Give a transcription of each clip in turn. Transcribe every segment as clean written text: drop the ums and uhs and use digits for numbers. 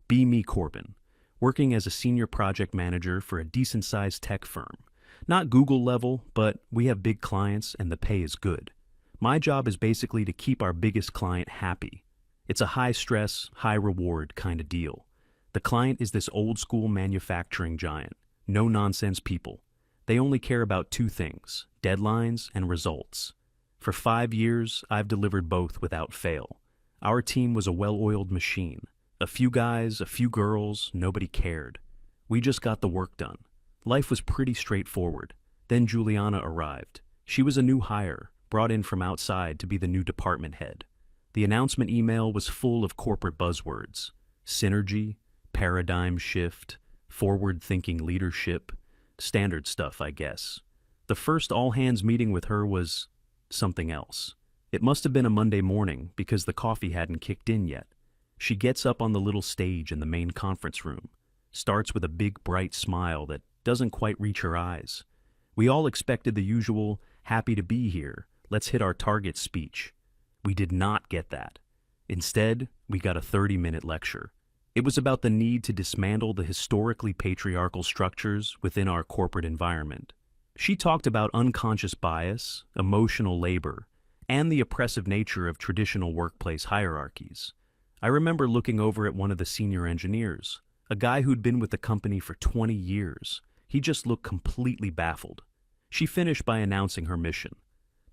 Be me, Corbin, working as a senior project manager for a decent-sized tech firm. Not Google level, but we have big clients and the pay is good. My job is basically to keep our biggest client happy. It's a high-stress, high-reward kind of deal. The client is this old-school manufacturing giant. No-nonsense people. They only care about two things: deadlines and results. For 5 years, I've delivered both without fail. Our team was a well-oiled machine. A few guys, a few girls, nobody cared. We just got the work done. Life was pretty straightforward. Then Juliana arrived. She was a new hire, brought in from outside to be the new department head. The announcement email was full of corporate buzzwords: synergy, paradigm shift, forward-thinking leadership, standard stuff, I guess. The first all-hands meeting with her was something else. It must have been a Monday morning because the coffee hadn't kicked in yet. She gets up on the little stage in the main conference room, starts with a big bright smile that doesn't quite reach her eyes. We all expected the usual, happy to be here, let's hit our target speech. We did not get that. Instead, we got a 30-minute lecture. It was about the need to dismantle the historically patriarchal structures within our corporate environment. She talked about unconscious bias, emotional labor, and the oppressive nature of traditional workplace hierarchies. I remember looking over at one of the senior engineers, a guy who'd been with the company for 20 years. He just looked completely baffled. She finished by announcing her mission: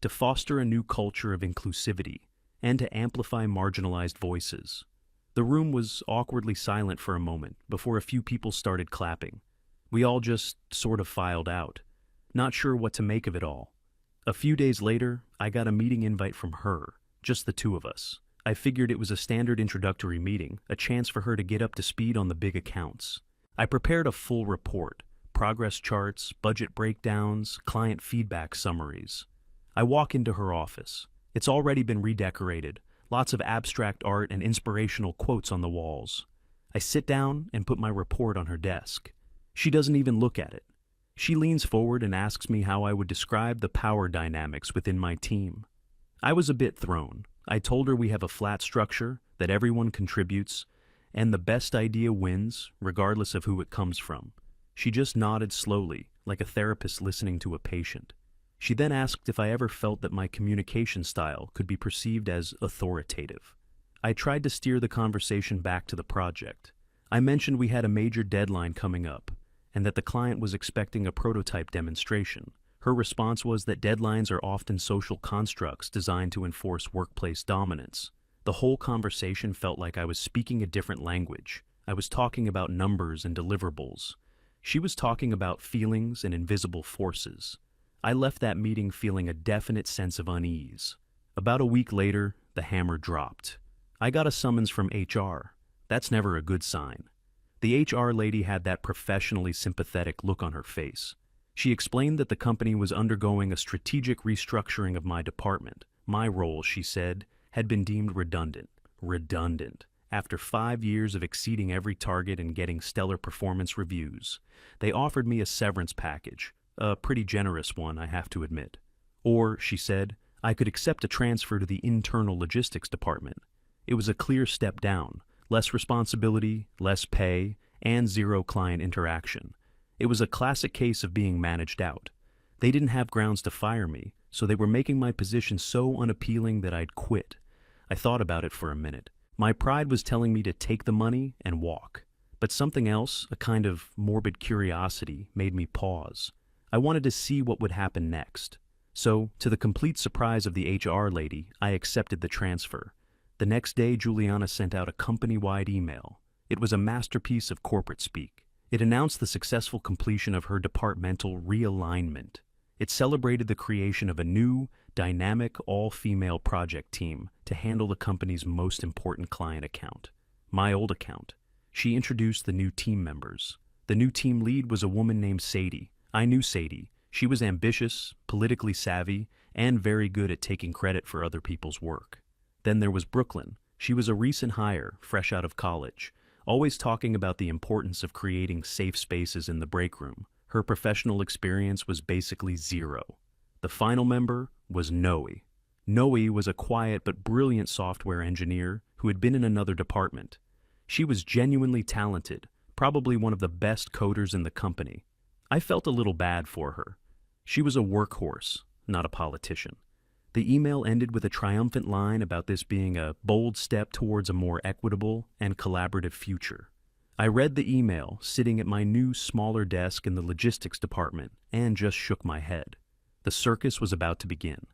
to foster a new culture of inclusivity and to amplify marginalized voices. The room was awkwardly silent for a moment before a few people started clapping. We all just sort of filed out, not sure what to make of it all. A few days later, I got a meeting invite from her, just the two of us. I figured it was a standard introductory meeting, a chance for her to get up to speed on the big accounts. I prepared a full report: progress charts, budget breakdowns, client feedback summaries. I walk into her office. It's already been redecorated, lots of abstract art and inspirational quotes on the walls. I sit down and put my report on her desk. She doesn't even look at it. She leans forward and asks me how I would describe the power dynamics within my team. I was a bit thrown. I told her we have a flat structure, that everyone contributes, and the best idea wins, regardless of who it comes from. She just nodded slowly, like a therapist listening to a patient. She then asked if I ever felt that my communication style could be perceived as authoritative. I tried to steer the conversation back to the project. I mentioned we had a major deadline coming up, and that the client was expecting a prototype demonstration. Her response was that deadlines are often social constructs designed to enforce workplace dominance. The whole conversation felt like I was speaking a different language. I was talking about numbers and deliverables. She was talking about feelings and invisible forces. I left that meeting feeling a definite sense of unease. About a week later, the hammer dropped. I got a summons from HR. That's never a good sign. The HR lady had that professionally sympathetic look on her face. She explained that the company was undergoing a strategic restructuring of my department. My role, she said, had been deemed redundant. Redundant. After 5 years of exceeding every target and getting stellar performance reviews, they offered me a severance package, a pretty generous one, I have to admit. Or, she said, I could accept a transfer to the internal logistics department. It was a clear step down, less responsibility, less pay, and zero client interaction. It was a classic case of being managed out. They didn't have grounds to fire me, so they were making my position so unappealing that I'd quit. I thought about it for a minute. My pride was telling me to take the money and walk. But something else, a kind of morbid curiosity, made me pause. I wanted to see what would happen next. So, to the complete surprise of the HR lady, I accepted the transfer. The next day, Juliana sent out a company-wide email. It was a masterpiece of corporate speak. It announced the successful completion of her departmental realignment. It celebrated the creation of a new, dynamic, all-female project team to handle the company's most important client account, my old account. She introduced the new team members. The new team lead was a woman named Sadie. I knew Sadie. She was ambitious, politically savvy, and very good at taking credit for other people's work. Then there was Brooklyn. She was a recent hire, fresh out of college, always talking about the importance of creating safe spaces in the break room. Her professional experience was basically zero. The final member was Noe. Noe was a quiet but brilliant software engineer who had been in another department. She was genuinely talented, probably one of the best coders in the company. I felt a little bad for her. She was a workhorse, not a politician. The email ended with a triumphant line about this being a bold step towards a more equitable and collaborative future. I read the email sitting at my new, smaller desk in the logistics department and just shook my head. The circus was about to begin.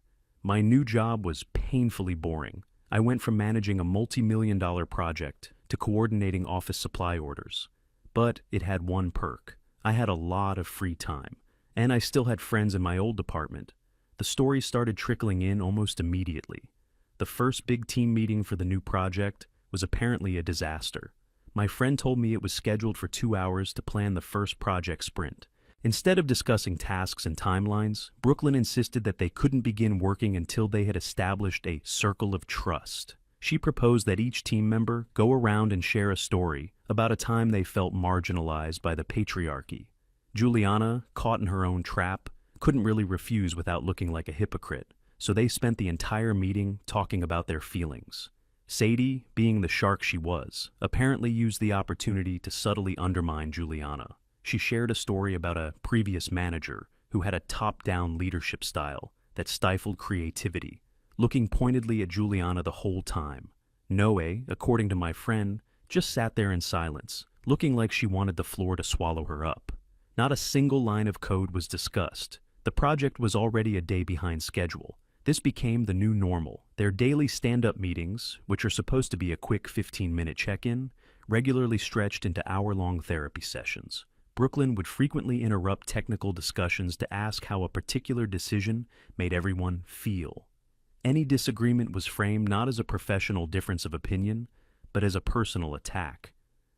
My new job was painfully boring. I went from managing a multi-million-dollar project to coordinating office supply orders. But it had one perk. I had a lot of free time, and I still had friends in my old department. The stories started trickling in almost immediately. The first big team meeting for the new project was apparently a disaster. My friend told me it was scheduled for 2 hours to plan the first project sprint. Instead of discussing tasks and timelines, Brooklyn insisted that they couldn't begin working until they had established a circle of trust. She proposed that each team member go around and share a story about a time they felt marginalized by the patriarchy. Juliana, caught in her own trap, couldn't really refuse without looking like a hypocrite, so they spent the entire meeting talking about their feelings. Sadie, being the shark she was, apparently used the opportunity to subtly undermine Juliana. She shared a story about a previous manager who had a top-down leadership style that stifled creativity, looking pointedly at Juliana the whole time. Noe, according to my friend, just sat there in silence, looking like she wanted the floor to swallow her up. Not a single line of code was discussed. The project was already a day behind schedule. This became the new normal. Their daily stand-up meetings, which are supposed to be a quick 15-minute check-in, regularly stretched into hour-long therapy sessions. Brooklyn would frequently interrupt technical discussions to ask how a particular decision made everyone feel. Any disagreement was framed not as a professional difference of opinion, but as a personal attack.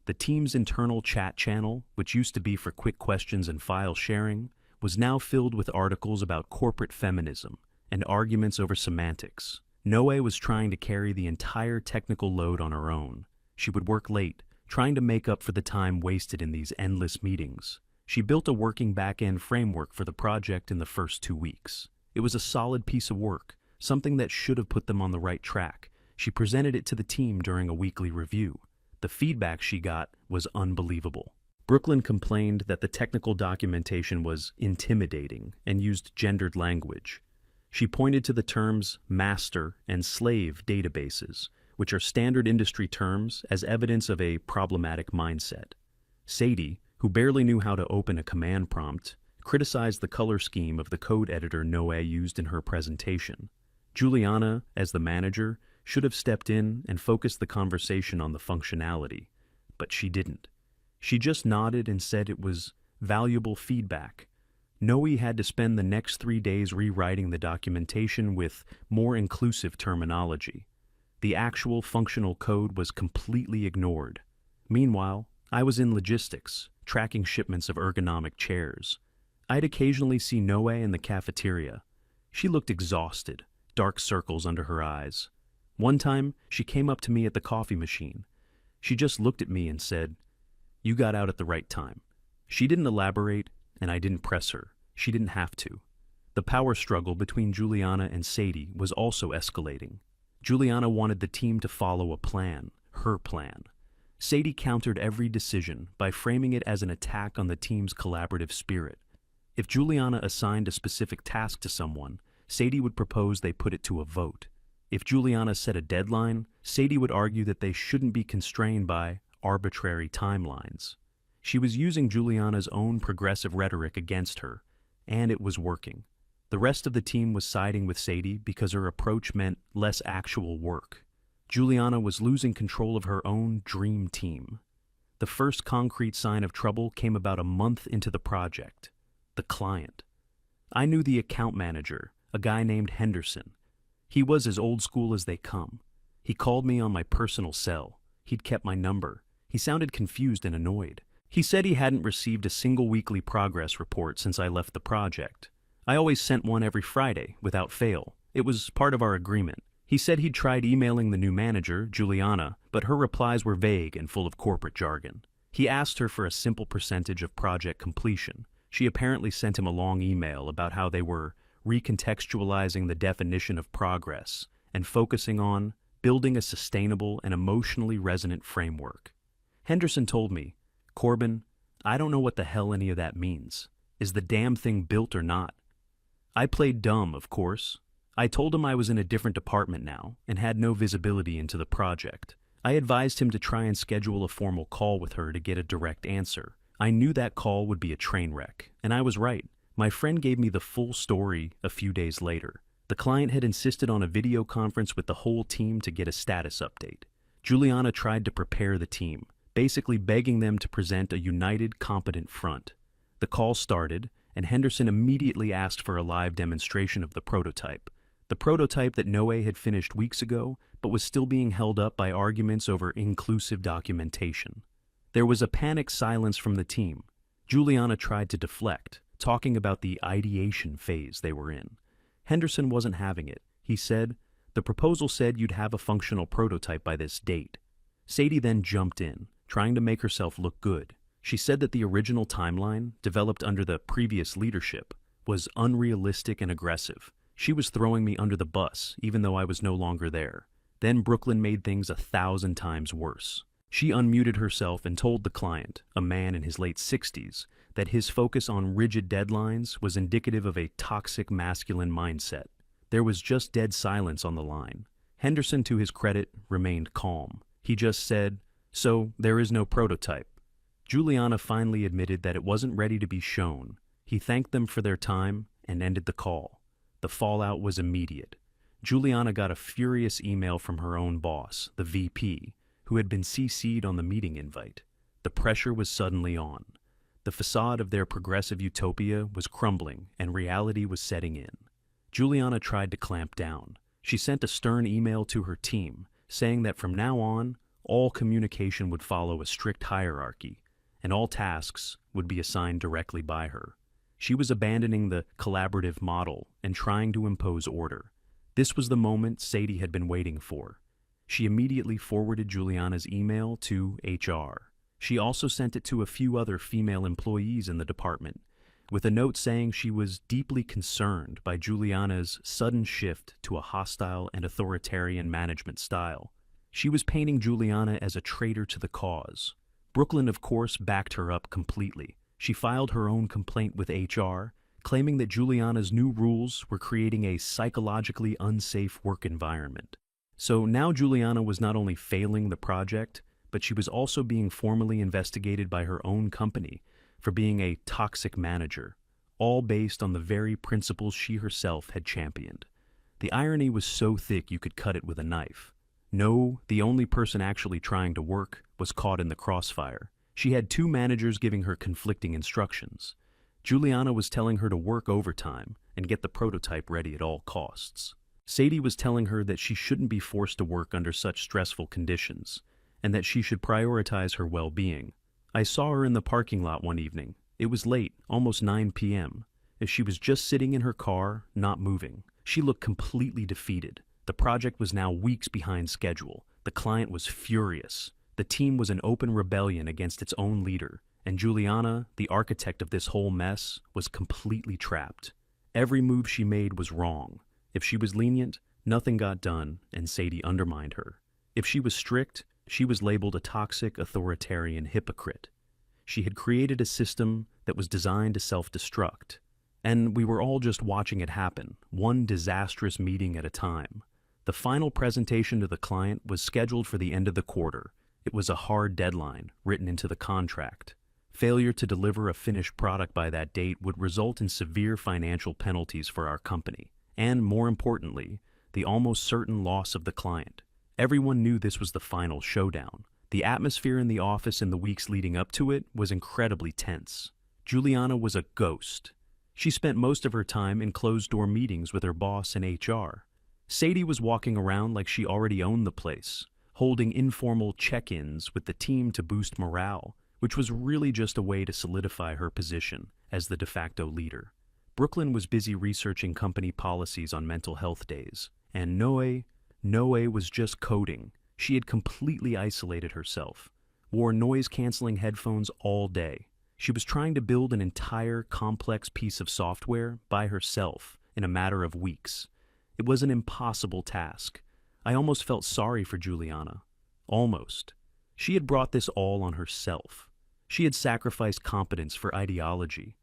The team's internal chat channel, which used to be for quick questions and file sharing, was now filled with articles about corporate feminism and arguments over semantics. Noe was trying to carry the entire technical load on her own. She would work late, trying to make up for the time wasted in these endless meetings. She built a working back-end framework for the project in the first 2 weeks. It was a solid piece of work, something that should have put them on the right track. She presented it to the team during a weekly review. The feedback she got was unbelievable. Brooklyn complained that the technical documentation was intimidating and used gendered language. She pointed to the terms master and slave databases, which are standard industry terms, as evidence of a problematic mindset. Sadie, who barely knew how to open a command prompt, criticized the color scheme of the code editor Noe used in her presentation. Juliana, as the manager, should have stepped in and focused the conversation on the functionality, but she didn't. She just nodded and said it was valuable feedback. Noe had to spend the next 3 days rewriting the documentation with more inclusive terminology. The actual functional code was completely ignored. Meanwhile, I was in logistics, tracking shipments of ergonomic chairs. I'd occasionally see Noe in the cafeteria. She looked exhausted, dark circles under her eyes. One time, she came up to me at the coffee machine. She just looked at me and said, "You got out at the right time." She didn't elaborate, and I didn't press her. She didn't have to. The power struggle between Juliana and Sadie was also escalating. Juliana wanted the team to follow a plan, her plan. Sadie countered every decision by framing it as an attack on the team's collaborative spirit. If Juliana assigned a specific task to someone, Sadie would propose they put it to a vote. If Juliana set a deadline, Sadie would argue that they shouldn't be constrained by arbitrary timelines. She was using Juliana's own progressive rhetoric against her, and it was working. The rest of the team was siding with Sadie because her approach meant less actual work. Juliana was losing control of her own dream team. The first concrete sign of trouble came about a month into the project: the client. I knew the account manager, a guy named Henderson. He was as old school as they come. He called me on my personal cell. He'd kept my number. He sounded confused and annoyed. He said he hadn't received a single weekly progress report since I left the project. I always sent one every Friday, without fail. It was part of our agreement. He said he'd tried emailing the new manager, Juliana, but her replies were vague and full of corporate jargon. He asked her for a simple percentage of project completion. She apparently sent him a long email about how they were recontextualizing the definition of progress and focusing on building a sustainable and emotionally resonant framework. Henderson told me, "Corbin, I don't know what the hell any of that means. Is the damn thing built or not?" I played dumb, of course. I told him I was in a different department now and had no visibility into the project. I advised him to try and schedule a formal call with her to get a direct answer. I knew that call would be a train wreck, and I was right. My friend gave me the full story a few days later. The client had insisted on a video conference with the whole team to get a status update. Juliana tried to prepare the team, basically begging them to present a united, competent front. The call started, and Henderson immediately asked for a live demonstration of the prototype that Noe had finished weeks ago, but was still being held up by arguments over inclusive documentation. There was a panicked silence from the team. Juliana tried to deflect, talking about the ideation phase they were in. Henderson wasn't having it. He said, "The proposal said you'd have a functional prototype by this date." Sadie then jumped in, trying to make herself look good. She said that the original timeline, developed under the previous leadership, was unrealistic and aggressive. She was throwing me under the bus, even though I was no longer there. Then Brooklyn made things 1,000 times worse. She unmuted herself and told the client, a man in his late 60s, that his focus on rigid deadlines was indicative of a toxic masculine mindset. There was just dead silence on the line. Henderson, to his credit, remained calm. He just said, "So, there is no prototype." Juliana finally admitted that it wasn't ready to be shown. He thanked them for their time and ended the call. The fallout was immediate. Juliana got a furious email from her own boss, the VP, who had been CC'd on the meeting invite. The pressure was suddenly on. The facade of their progressive utopia was crumbling and reality was setting in. Juliana tried to clamp down. She sent a stern email to her team, saying that from now on, all communication would follow a strict hierarchy, and all tasks would be assigned directly by her. She was abandoning the collaborative model and trying to impose order. This was the moment Sadie had been waiting for. She immediately forwarded Juliana's email to HR. She also sent it to a few other female employees in the department, with a note saying she was deeply concerned by Juliana's sudden shift to a hostile and authoritarian management style. She was painting Juliana as a traitor to the cause. Brooklyn, of course, backed her up completely. She filed her own complaint with HR, claiming that Juliana's new rules were creating a psychologically unsafe work environment. So now Juliana was not only failing the project, but she was also being formally investigated by her own company for being a toxic manager, all based on the very principles she herself had championed. The irony was so thick you could cut it with a knife. No, the only person actually trying to work was caught in the crossfire. She had two managers giving her conflicting instructions. Juliana was telling her to work overtime and get the prototype ready at all costs. Sadie was telling her that she shouldn't be forced to work under such stressful conditions, and that she should prioritize her well-being. I saw her in the parking lot one evening. It was late, almost 9 p.m. As she was just sitting in her car, not moving. She looked completely defeated. The project was now weeks behind schedule. The client was furious. The team was in open rebellion against its own leader, and Juliana, the architect of this whole mess, was completely trapped. Every move she made was wrong. If she was lenient, nothing got done, and Sadie undermined her. If she was strict, she was labeled a toxic, authoritarian hypocrite. She had created a system that was designed to self-destruct, and we were all just watching it happen, one disastrous meeting at a time. The final presentation to the client was scheduled for the end of the quarter. It was a hard deadline, written into the contract. Failure to deliver a finished product by that date would result in severe financial penalties for our company, and more importantly, the almost certain loss of the client. Everyone knew this was the final showdown. The atmosphere in the office in the weeks leading up to it was incredibly tense. Juliana was a ghost. She spent most of her time in closed-door meetings with her boss and HR. Sadie was walking around like she already owned the place, holding informal check-ins with the team to boost morale, which was really just a way to solidify her position as the de facto leader. Brooklyn was busy researching company policies on mental health days, and Noe was just coding. She had completely isolated herself, wore noise-canceling headphones all day. She was trying to build an entire complex piece of software by herself in a matter of weeks. It was an impossible task. I almost felt sorry for Juliana. Almost. She had brought this all on herself. She had sacrificed competence for ideology,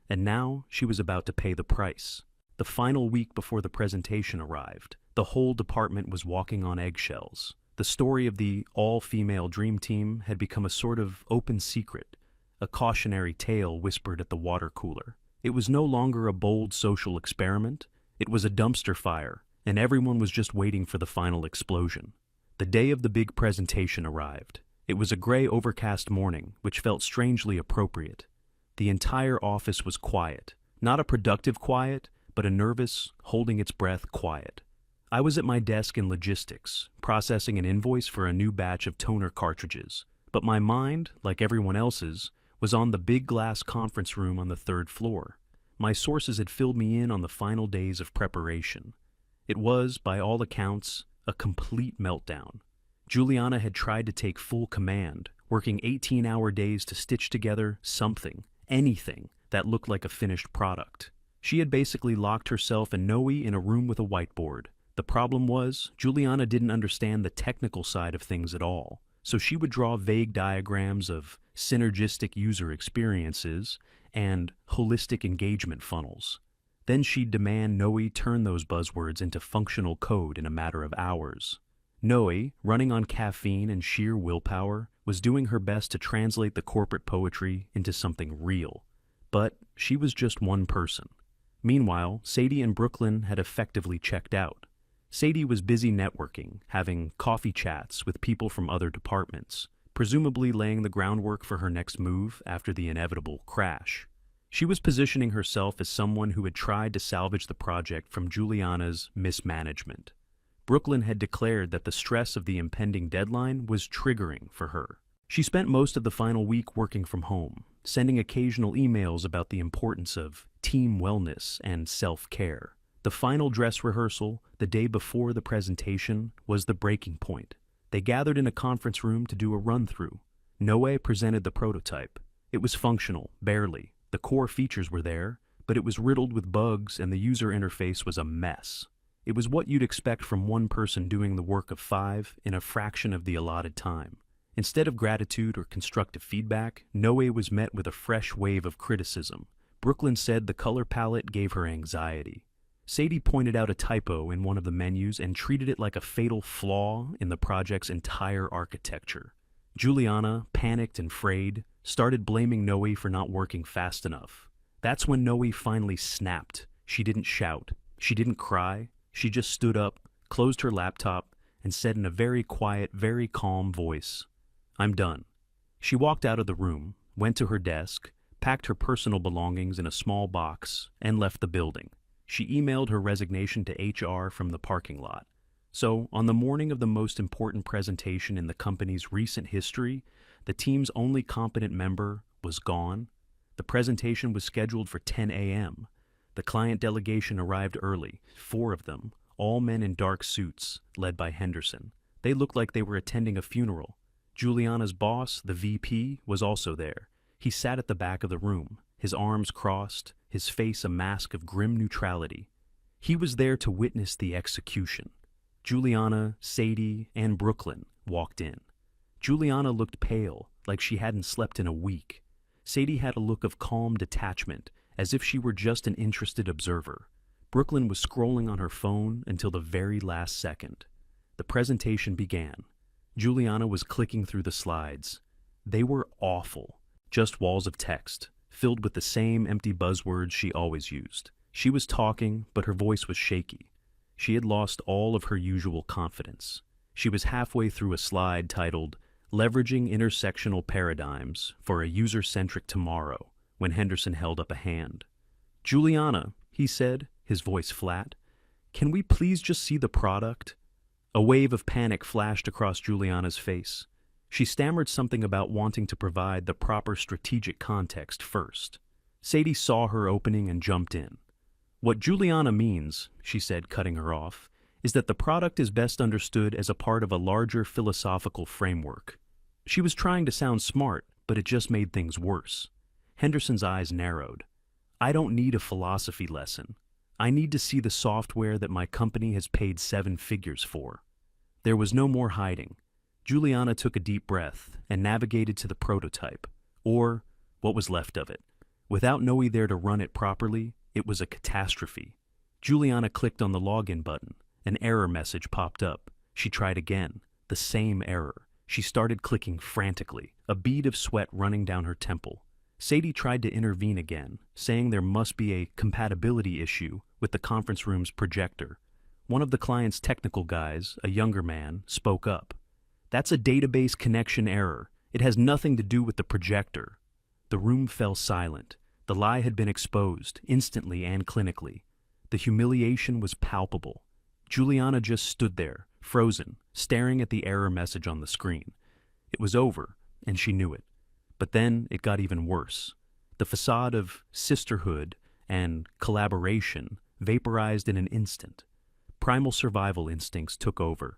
and now she was about to pay the price. The final week before the presentation arrived, the whole department was walking on eggshells. The story of the all-female dream team had become a sort of open secret, a cautionary tale whispered at the water cooler. It was no longer a bold social experiment. It was a dumpster fire, and everyone was just waiting for the final explosion. The day of the big presentation arrived. It was a gray, overcast morning, which felt strangely appropriate. The entire office was quiet. Not a productive quiet, but a nervous, holding its breath quiet. I was at my desk in logistics, processing an invoice for a new batch of toner cartridges, but my mind, like everyone else's, was on the big glass conference room on the third floor. My sources had filled me in on the final days of preparation. It was, by all accounts, a complete meltdown. Juliana had tried to take full command, working 18-hour days to stitch together something, anything, that looked like a finished product. She had basically locked herself and Noe in a room with a whiteboard. The problem was, Juliana didn't understand the technical side of things at all, so she would draw vague diagrams of synergistic user experiences and holistic engagement funnels. Then she'd demand Noe turn those buzzwords into functional code in a matter of hours. Noe, running on caffeine and sheer willpower, was doing her best to translate the corporate poetry into something real. But she was just one person. Meanwhile, Sadie and Brooklyn had effectively checked out. Sadie was busy networking, having coffee chats with people from other departments, presumably laying the groundwork for her next move after the inevitable crash. She was positioning herself as someone who had tried to salvage the project from Juliana's mismanagement. Brooklyn had declared that the stress of the impending deadline was triggering for her. She spent most of the final week working from home, sending occasional emails about the importance of team wellness and self-care. The final dress rehearsal, the day before the presentation, was the breaking point. They gathered in a conference room to do a run-through. Noe presented the prototype. It was functional, barely. The core features were there, but it was riddled with bugs and the user interface was a mess. It was what you'd expect from one person doing the work of 5 in a fraction of the allotted time. Instead of gratitude or constructive feedback, Noe was met with a fresh wave of criticism. Brooklyn said the color palette gave her anxiety. Sadie pointed out a typo in one of the menus and treated it like a fatal flaw in the project's entire architecture. Juliana, panicked and frayed, started blaming Noe for not working fast enough. That's when Noe finally snapped. She didn't shout. She didn't cry. She just stood up, closed her laptop, and said in a very quiet, very calm voice, "I'm done." She walked out of the room, went to her desk, packed her personal belongings in a small box, and left the building. She emailed her resignation to HR from the parking lot. So, on the morning of the most important presentation in the company's recent history, the team's only competent member was gone. The presentation was scheduled for 10 a.m. The client delegation arrived early, 4 of them, all men in dark suits, led by Henderson. They looked like they were attending a funeral. Juliana's boss, the VP, was also there. He sat at the back of the room, his arms crossed, his face a mask of grim neutrality. He was there to witness the execution. Juliana, Sadie, and Brooklyn walked in. Juliana looked pale, like she hadn't slept in a week. Sadie had a look of calm detachment, as if she were just an interested observer. Brooklyn was scrolling on her phone until the very last second. The presentation began. Juliana was clicking through the slides. They were awful, just walls of text, filled with the same empty buzzwords she always used. She was talking, but her voice was shaky. She had lost all of her usual confidence. She was halfway through a slide titled, "Leveraging Intersectional Paradigms for a User-Centric Tomorrow," when Henderson held up a hand. "Juliana," he said, his voice flat, "can we please just see the product?" A wave of panic flashed across Juliana's face. She stammered something about wanting to provide the proper strategic context first. Sadie saw her opening and jumped in. "What Juliana means," she said, cutting her off, "is that the product is best understood as a part of a larger philosophical framework." She was trying to sound smart, but it just made things worse. Henderson's eyes narrowed. "I don't need a philosophy lesson. I need to see the software that my company has paid 7 figures for." There was no more hiding. Juliana took a deep breath and navigated to the prototype, or what was left of it. Without Noe there to run it properly, it was a catastrophe. Juliana clicked on the login button. An error message popped up. She tried again. The same error. She started clicking frantically, a bead of sweat running down her temple. Sadie tried to intervene again, saying there must be a compatibility issue with the conference room's projector. One of the client's technical guys, a younger man, spoke up. "That's a database connection error. It has nothing to do with the projector." The room fell silent. The lie had been exposed, instantly and clinically. The humiliation was palpable. Juliana just stood there, frozen, staring at the error message on the screen. It was over, and she knew it. But then it got even worse. The facade of sisterhood and collaboration vaporized in an instant. Primal survival instincts took over.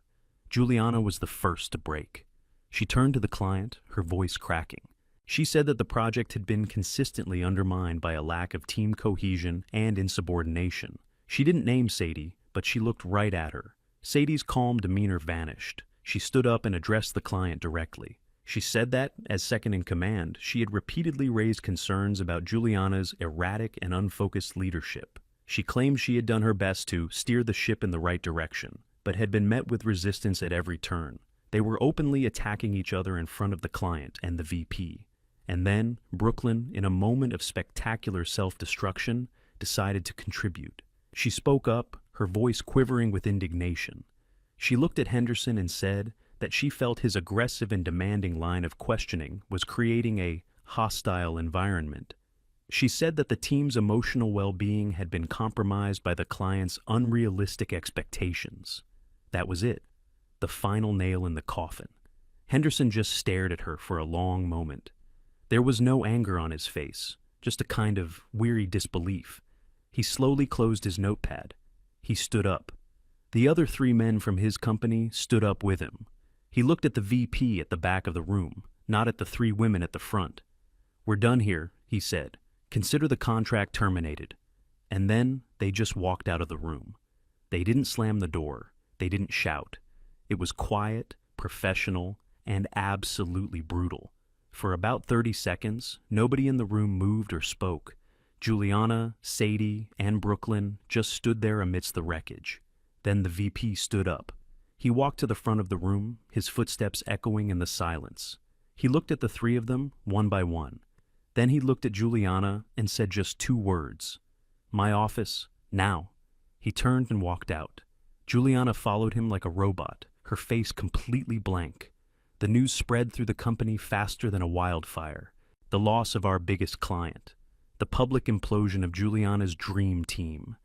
Juliana was the first to break. She turned to the client, her voice cracking. She said that the project had been consistently undermined by a lack of team cohesion and insubordination. She didn't name Sadie, but she looked right at her. Sadie's calm demeanor vanished. She stood up and addressed the client directly. She said that, as second in command, she had repeatedly raised concerns about Juliana's erratic and unfocused leadership. She claimed she had done her best to steer the ship in the right direction, but had been met with resistance at every turn. They were openly attacking each other in front of the client and the VP. And then, Brooklyn, in a moment of spectacular self-destruction, decided to contribute. She spoke up, her voice quivering with indignation. She looked at Henderson and said that she felt his aggressive and demanding line of questioning was creating a hostile environment. She said that the team's emotional well-being had been compromised by the client's unrealistic expectations. That was it, the final nail in the coffin. Henderson just stared at her for a long moment. There was no anger on his face, just a kind of weary disbelief. He slowly closed his notepad. He stood up. The other 3 men from his company stood up with him. He looked at the VP at the back of the room, not at the 3 women at the front. "We're done here," he said. "Consider the contract terminated." And then they just walked out of the room. They didn't slam the door. They didn't shout. It was quiet, professional, and absolutely brutal. For about 30 seconds, nobody in the room moved or spoke. Juliana, Sadie, and Brooklyn just stood there amidst the wreckage. Then the VP stood up. He walked to the front of the room, his footsteps echoing in the silence. He looked at the 3 of them, one by one. Then he looked at Juliana and said just 2 words. "My office, now." He turned and walked out. Juliana followed him like a robot, her face completely blank. The news spread through the company faster than a wildfire. The loss of our biggest client. The public implosion of Juliana's dream team.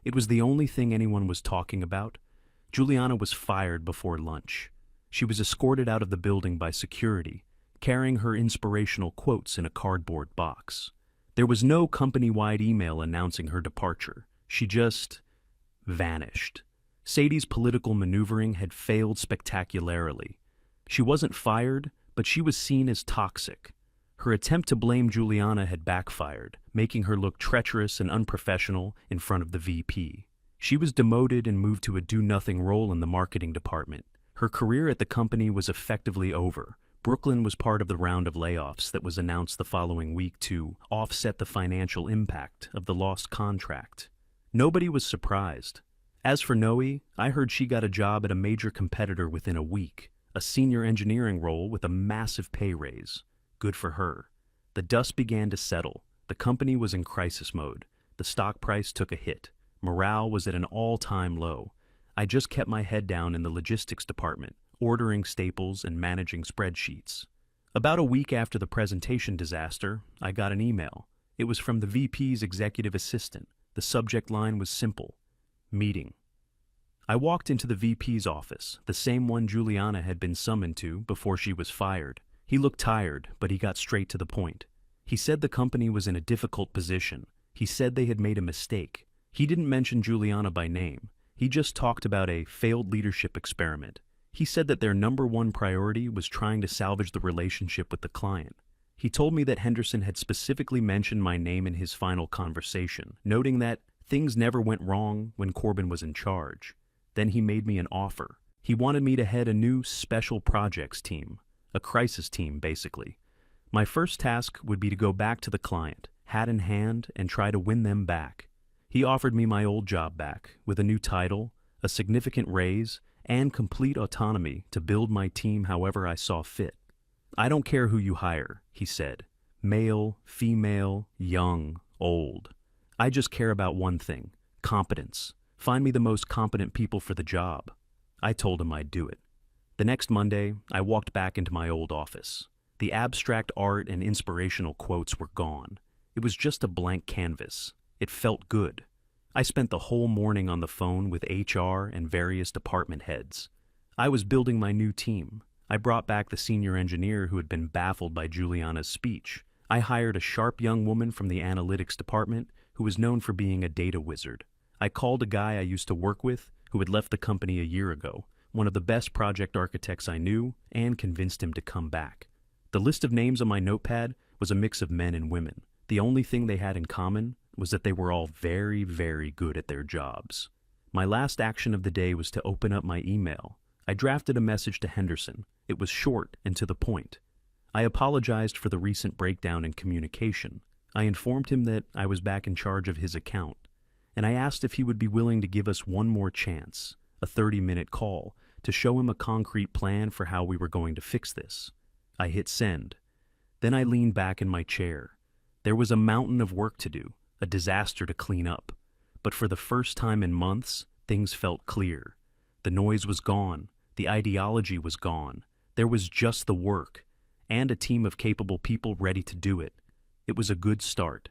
It was the only thing anyone was talking about. Juliana was fired before lunch. She was escorted out of the building by security, carrying her inspirational quotes in a cardboard box. There was no company-wide email announcing her departure. She just vanished. Sadie's political maneuvering had failed spectacularly. She wasn't fired, but she was seen as toxic. Her attempt to blame Juliana had backfired, making her look treacherous and unprofessional in front of the VP. She was demoted and moved to a do-nothing role in the marketing department. Her career at the company was effectively over. Brooklyn was part of the round of layoffs that was announced the following week to offset the financial impact of the lost contract. Nobody was surprised. As for Noe, I heard she got a job at a major competitor within a week, a senior engineering role with a massive pay raise. Good for her. The dust began to settle. The company was in crisis mode. The stock price took a hit. Morale was at an all-time low. I just kept my head down in the logistics department, ordering staples and managing spreadsheets. About a week after the presentation disaster, I got an email. It was from the VP's executive assistant. The subject line was simple: meeting. I walked into the VP's office, the same one Juliana had been summoned to before she was fired. He looked tired, but he got straight to the point. He said the company was in a difficult position. He said they had made a mistake. He didn't mention Juliana by name. He just talked about a failed leadership experiment. He said that their #1 priority was trying to salvage the relationship with the client. He told me that Henderson had specifically mentioned my name in his final conversation, noting that things never went wrong when Corbin was in charge. Then he made me an offer. He wanted me to head a new special projects team, a crisis team, basically. My first task would be to go back to the client, hat in hand, and try to win them back. He offered me my old job back, with a new title, a significant raise, and complete autonomy to build my team however I saw fit. I don't care who you hire, he said. Male, female, young, old. I just care about one thing, competence. Find me the most competent people for the job. I told him I'd do it. The next Monday, I walked back into my old office. The abstract art and inspirational quotes were gone. It was just a blank canvas. It felt good. I spent the whole morning on the phone with HR and various department heads. I was building my new team. I brought back the senior engineer who had been baffled by Juliana's speech. I hired a sharp young woman from the analytics department who was known for being a data wizard. I called a guy I used to work with who had left the company a year ago, one of the best project architects I knew, and convinced him to come back. The list of names on my notepad was a mix of men and women. The only thing they had in common was that they were all very, very good at their jobs. My last action of the day was to open up my email. I drafted a message to Henderson. It was short and to the point. I apologized for the recent breakdown in communication. I informed him that I was back in charge of his account, and I asked if he would be willing to give us one more chance, a 30-minute call, to show him a concrete plan for how we were going to fix this. I hit send. Then I leaned back in my chair. There was a mountain of work to do, a disaster to clean up. But for the first time in months, things felt clear. The noise was gone. The ideology was gone. There was just the work, and a team of capable people ready to do it. It was a good start.